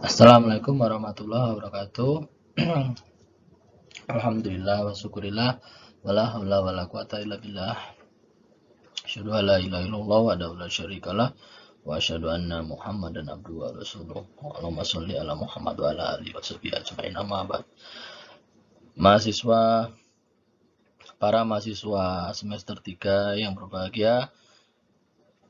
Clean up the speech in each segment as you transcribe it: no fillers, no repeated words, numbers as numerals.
Assalamualaikum warahmatullahi wabarakatuh. Alhamdulillah wa syukurillah wala haula wala quwata illa billah. Asyhadu an la ilaha illallah wa la syarikalah wa asyhadu anna Muhammadan abduhu wa rasuluh. Allahumma sholli ala Muhammad wa ala alihi washabihi ajmain amma ba'd. Para mahasiswa semester 3 yang berbahagia,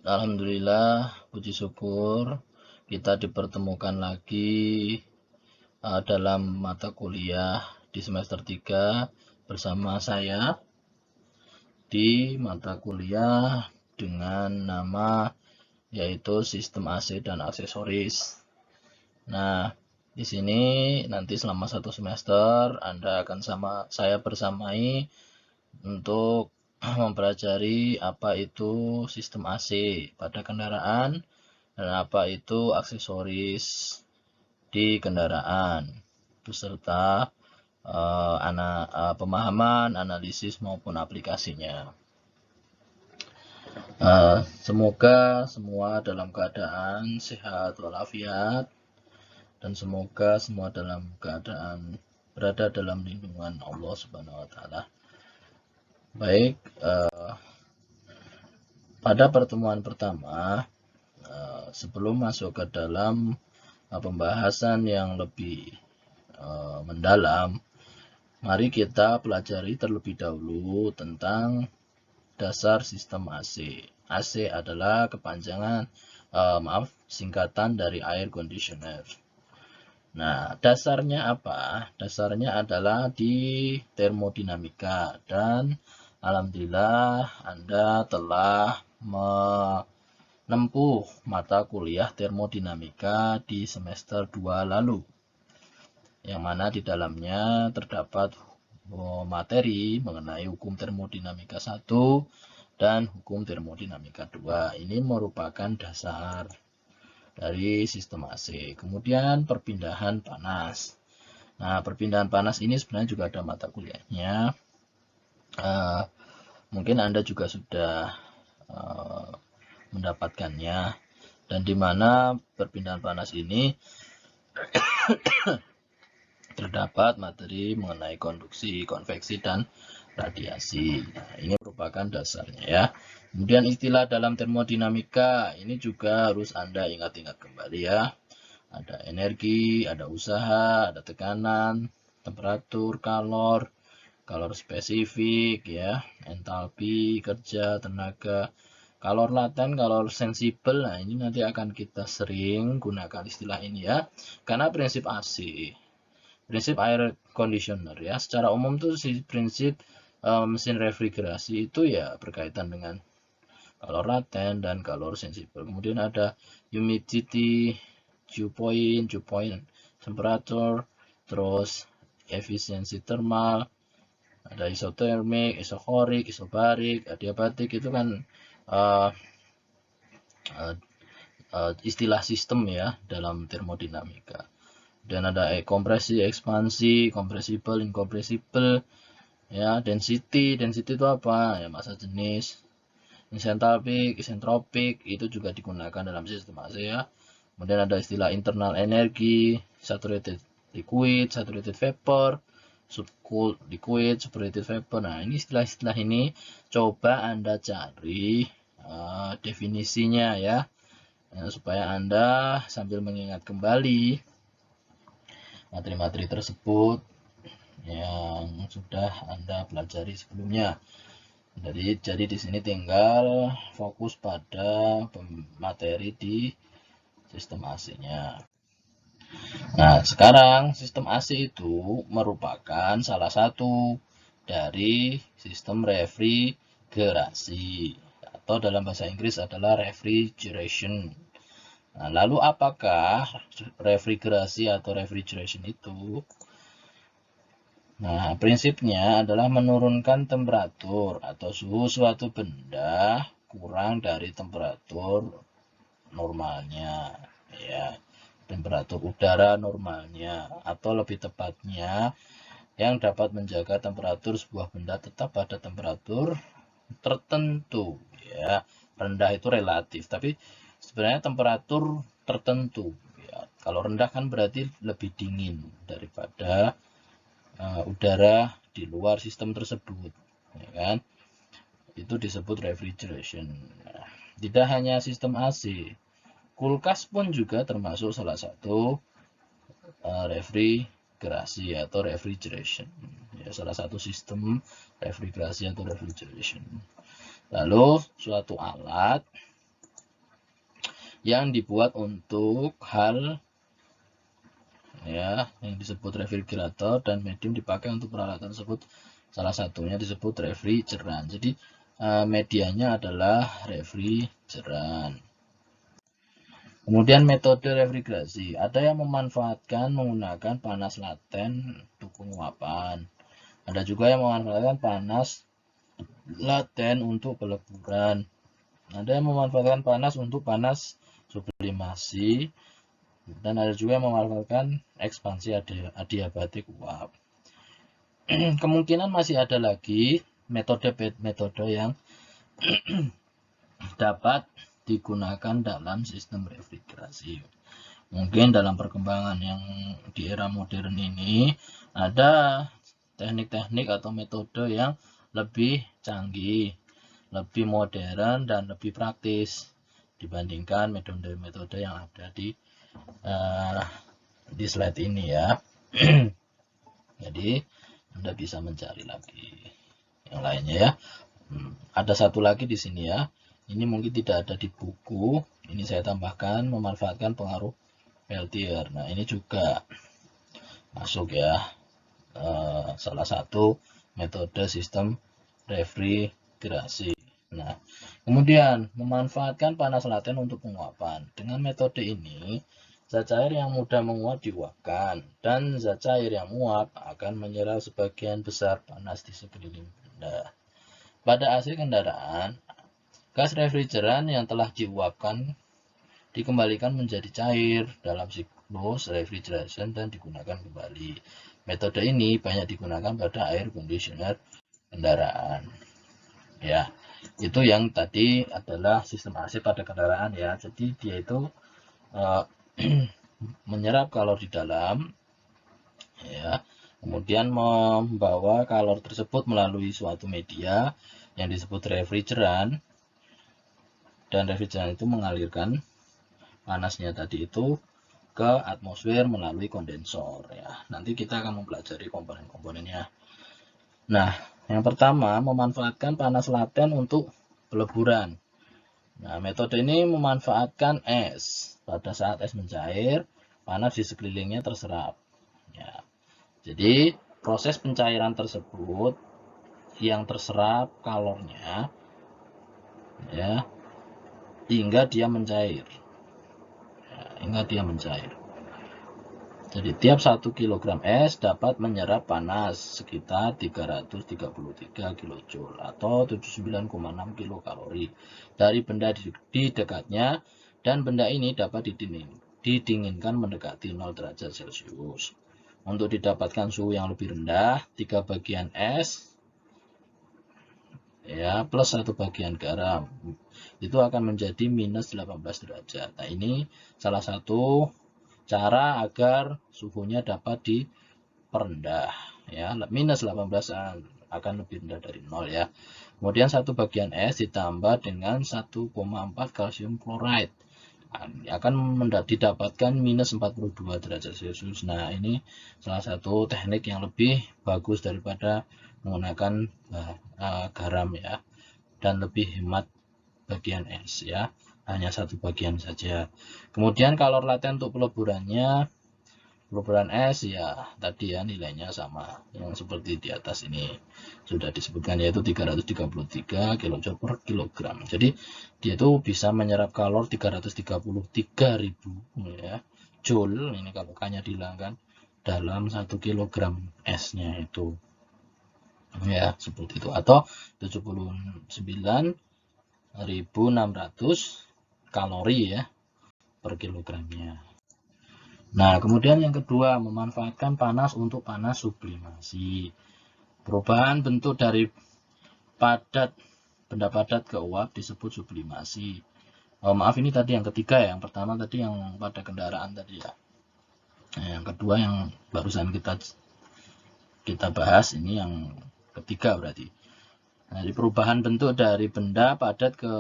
alhamdulillah, puji syukur kita dipertemukan lagi dalam mata kuliah di semester 3 bersama saya di mata kuliah dengan nama yaitu sistem AC dan aksesoris. Nah, di sini nanti selama 1 semester Anda akan saya bersamai untuk mempelajari apa itu sistem AC pada kendaraan dan apa itu aksesoris di kendaraan beserta pemahaman, analisis maupun aplikasinya. Semoga semua dalam keadaan sehat walafiat dan semoga semua dalam keadaan berada dalam lindungan Allah Subhanahu wa taala. Baik, pada pertemuan pertama sebelum masuk ke dalam pembahasan yang lebih mendalam, mari kita pelajari terlebih dahulu tentang dasar sistem AC. AC adalah singkatan dari air conditioner. Nah, dasarnya apa? Dasarnya adalah di termodinamika dan alhamdulillah Anda telah menempuh mata kuliah termodinamika di semester 2 lalu, yang mana di dalamnya terdapat materi mengenai hukum termodinamika 1 dan hukum termodinamika 2. Ini merupakan dasar dari sistem AC. Kemudian perpindahan panas. Nah, perpindahan panas ini sebenarnya juga ada mata kuliahnya. Mungkin Anda juga sudah mendapatkannya, dan di mana perpindahan panas ini terdapat materi mengenai konduksi, konveksi, dan radiasi. Nah, ini merupakan dasarnya ya. Kemudian istilah dalam termodinamika ini juga harus Anda ingat-ingat kembali ya. Ada energi, ada usaha, ada tekanan, temperatur, kalor spesifik ya, entalpi, kerja, tenaga, kalor laten, kalor sensibel. Nah, ini nanti akan kita sering gunakan istilah ini ya. Karena prinsip AC, prinsip air conditioner ya, secara umum tuh si prinsip mesin refrigerasi itu ya berkaitan dengan kalor laten dan kalor sensibel. Kemudian ada humidity, dew point temperature, terus efisiensi thermal, ada isotermik, isokorik, isobarik, adiabatik. Itu kan istilah sistem ya dalam termodinamika. Dan ada kompresi, ekspansi, compressible, incompressible ya, density itu apa ya, massa jenis, isentropik, isentropik itu juga digunakan dalam sistem AC ya. Kemudian ada istilah internal energi, saturated liquid, saturated vapor, subcooled liquid, superheated vapor. Nah, ini istilah-istilah ini coba Anda cari definisinya ya, supaya Anda sambil mengingat kembali materi-materi tersebut yang sudah Anda pelajari sebelumnya. Jadi di sini tinggal fokus pada materi di sistem AC-nya. Nah, sekarang sistem AC itu merupakan salah satu dari sistem refrigerasi, atau dalam bahasa Inggris adalah refrigeration. Nah, lalu apakah refrigerasi atau refrigeration itu? Nah, prinsipnya adalah menurunkan temperatur atau suhu suatu benda kurang dari temperatur normalnya ya, temperatur udara normalnya, atau lebih tepatnya yang dapat menjaga temperatur sebuah benda tetap pada temperatur tertentu ya. Rendah itu relatif, tapi sebenarnya temperatur tertentu ya. Kalau rendah kan berarti lebih dingin daripada udara di luar sistem tersebut, ya kan? Itu disebut refrigeration. Nah, tidak hanya sistem AC, kulkas pun juga termasuk salah satu refrigerasi atau refrigeration. Ya, salah satu sistem refrigerasi atau refrigeration. Lalu suatu alat yang dibuat untuk hal ya yang disebut refrigerator dan medium dipakai untuk peralatan tersebut, salah satunya disebut refrigeran. Jadi medianya adalah refrigeran. Kemudian metode refrigerasi, ada yang memanfaatkan menggunakan panas laten untuk penguapan, ada juga yang memanfaatkan panas laten untuk peleburan, ada yang memanfaatkan panas untuk panas sublimasi, dan ada juga yang memanfaatkan ekspansi adiabatik uap. Kemungkinan masih ada lagi metode yang dapat digunakan dalam sistem refrigerasi. Mungkin dalam perkembangan yang di era modern ini ada teknik-teknik atau metode yang lebih canggih, lebih modern, dan lebih praktis dibandingkan metode-metode yang ada di slide ini ya. Jadi Anda bisa mencari lagi yang lainnya ya. Ada satu lagi di sini ya. Ini mungkin tidak ada di buku. Ini saya tambahkan memanfaatkan pengaruh Peltier. Nah, ini juga masuk ya. Salah satu metode sistem refrigerasi. Nah, kemudian memanfaatkan panas laten untuk penguapan. Dengan metode ini, zat cair yang mudah menguap diuapkan, dan zat cair yang menguap akan menyerap sebagian besar panas di sekeliling benda. Pada AC kendaraan, gas refrigeran yang telah diuapkan dikembalikan menjadi cair dalam siklus refrigeration dan digunakan kembali. Metode ini banyak digunakan pada air conditioner kendaraan. Ya, itu yang tadi adalah sistem AC pada kendaraan ya. Jadi dia itu menyerap kalor di dalam, ya, kemudian membawa kalor tersebut melalui suatu media yang disebut refrigeran, dan refrigeran itu mengalirkan panasnya tadi itu ke atmosfer melalui kondensor ya. Nanti kita akan mempelajari komponen-komponennya. Nah, yang pertama memanfaatkan panas laten untuk peleburan. Nah, metode ini memanfaatkan es. Pada saat es mencair, panas di sekelilingnya terserap. Ya. Jadi, proses pencairan tersebut yang terserap kalornya ya hingga dia mencair. Jadi tiap 1 kg es dapat menyerap panas sekitar 333 kJ atau 79,6 kilokalori dari benda di dekatnya, dan benda ini dapat didinginkan mendekati 0 derajat Celcius. Untuk didapatkan suhu yang lebih rendah, 3 bagian es ya plus 1 bagian garam itu akan menjadi minus 18 derajat. Nah, ini salah satu cara agar suhunya dapat diperendah ya. Minus 18 akan lebih rendah dari 0 ya. Kemudian 1 bagian es ditambah dengan 1,4 kalsium klorida akan didapatkan minus 42 derajat Celcius. Nah, ini salah satu teknik yang lebih bagus daripada menggunakan garam ya, dan lebih hemat bagian es ya, hanya 1 bagian saja. Kemudian kalor laten untuk peleburan es ya tadi ya nilainya sama yang seperti di atas ini sudah disebutkan, yaitu 333 kJ per kilogram. Jadi dia itu bisa menyerap kalor 333.000 ya joule, ini kalau K-nya dihilangkan, dalam 1 kg esnya itu ya seperti itu, atau 79.600 kalori ya per kilogramnya. Nah, kemudian yang kedua memanfaatkan panas untuk panas sublimasi. Perubahan bentuk dari benda padat ke uap disebut sublimasi. Maaf, ini tadi yang ketiga ya. Yang pertama tadi yang pada kendaraan tadi ya. Nah, yang kedua yang barusan kita bahas, ini yang ketiga berarti. Nah, di perubahan bentuk dari benda padat ke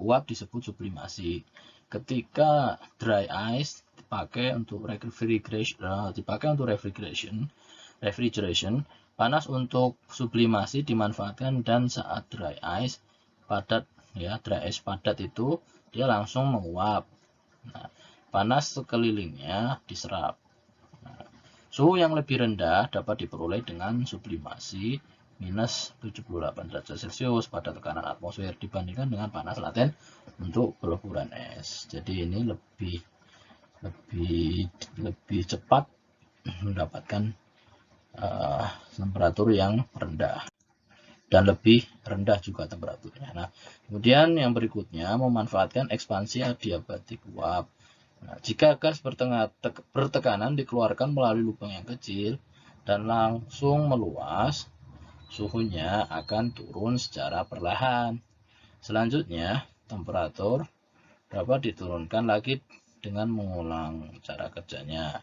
uap disebut sublimasi. Ketika dry ice dipakai untuk refrigeration, panas untuk sublimasi dimanfaatkan, dan saat dry ice padat, ya, dry ice padat itu dia langsung menguap. Nah, panas sekelilingnya diserap. Suhu yang lebih rendah dapat diperoleh dengan sublimasi minus 78 derajat Celcius pada tekanan atmosfer dibandingkan dengan panas laten untuk peleburan es. Jadi ini lebih cepat mendapatkan temperatur yang rendah dan lebih rendah juga temperaturnya. Nah, kemudian yang berikutnya memanfaatkan ekspansi adiabatik uap. Nah, jika gas bertekanan dikeluarkan melalui lubang yang kecil dan langsung meluas, suhunya akan turun secara perlahan. Selanjutnya, temperatur dapat diturunkan lagi dengan mengulang cara kerjanya.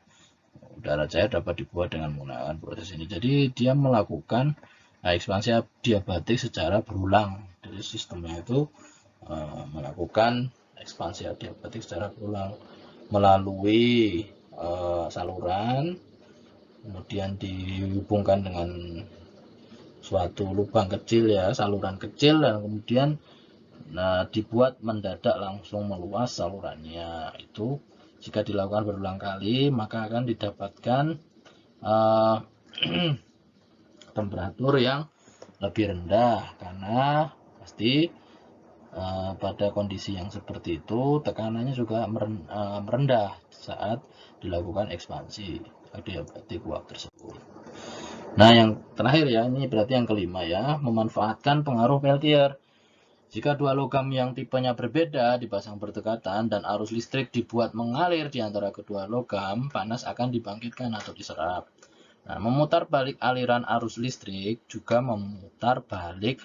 Udara cair dapat dibuat dengan menggunakan proses ini. Jadi dia melakukan ekspansi adiabatik secara berulang. Jadi sistemnya itu melakukan ekspansi adiabatik secara berulang melalui saluran, kemudian dihubungkan dengan suatu lubang kecil, ya, saluran kecil, dan kemudian dibuat mendadak langsung meluas salurannya. Itu jika dilakukan berulang kali maka akan didapatkan temperatur yang lebih rendah, karena pasti pada kondisi yang seperti itu tekanannya juga merendah saat dilakukan ekspansi adiabatik uap tersebut. Nah, yang terakhir, ya, ini berarti yang kelima, ya, memanfaatkan pengaruh Peltier. Jika dua logam yang tipenya berbeda dipasang berdekatan dan arus listrik dibuat mengalir di antara kedua logam, panas akan dibangkitkan atau diserap. Nah, memutar balik aliran arus listrik juga memutar balik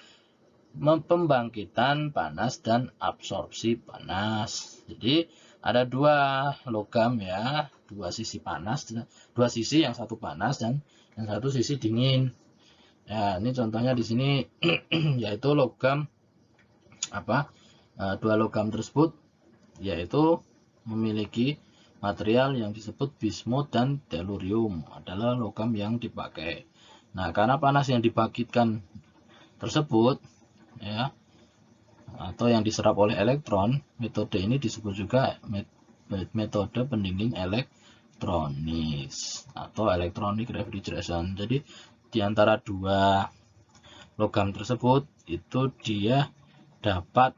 pembangkitan panas dan absorpsi panas. Jadi ada dua logam, ya, dua sisi panas, dua sisi, yang satu panas dan yang satu sisi dingin. Ya, ini contohnya di sini yaitu logam dua logam tersebut yaitu memiliki material yang disebut bismut dan tellurium adalah logam yang dipakai. Nah, karena panas yang dibangkitkan tersebut, ya, atau yang diserap oleh elektron, metode ini disebut juga metode pendingin elektronis atau electronic refrigeration. Jadi di antara dua logam tersebut itu dia dapat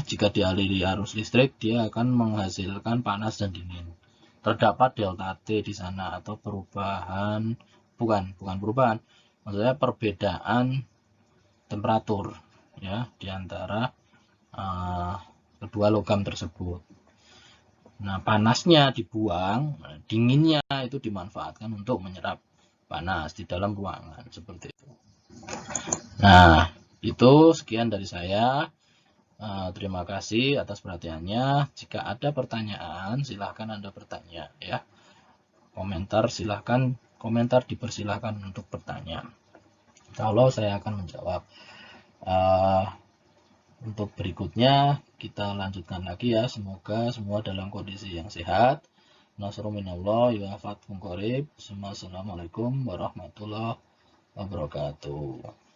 jika dialiri arus listrik dia akan menghasilkan panas dan dingin. Terdapat delta T di sana, atau bukan perubahan, maksudnya perbedaan temperatur, ya, di antara kedua logam tersebut. Nah, panasnya dibuang, dinginnya itu dimanfaatkan untuk menyerap panas di dalam ruangan, seperti itu. Nah, itu sekian dari saya. Terima kasih atas perhatiannya. Jika ada pertanyaan, silahkan Anda bertanya, ya. Komentar dipersilahkan untuk bertanya. Kalau saya akan menjawab. Untuk berikutnya kita lanjutkan lagi, ya. Semoga semua dalam kondisi yang sehat. Nasrul minallah wa fatkum qarib. Assalamualaikum warahmatullahi wabarakatuh.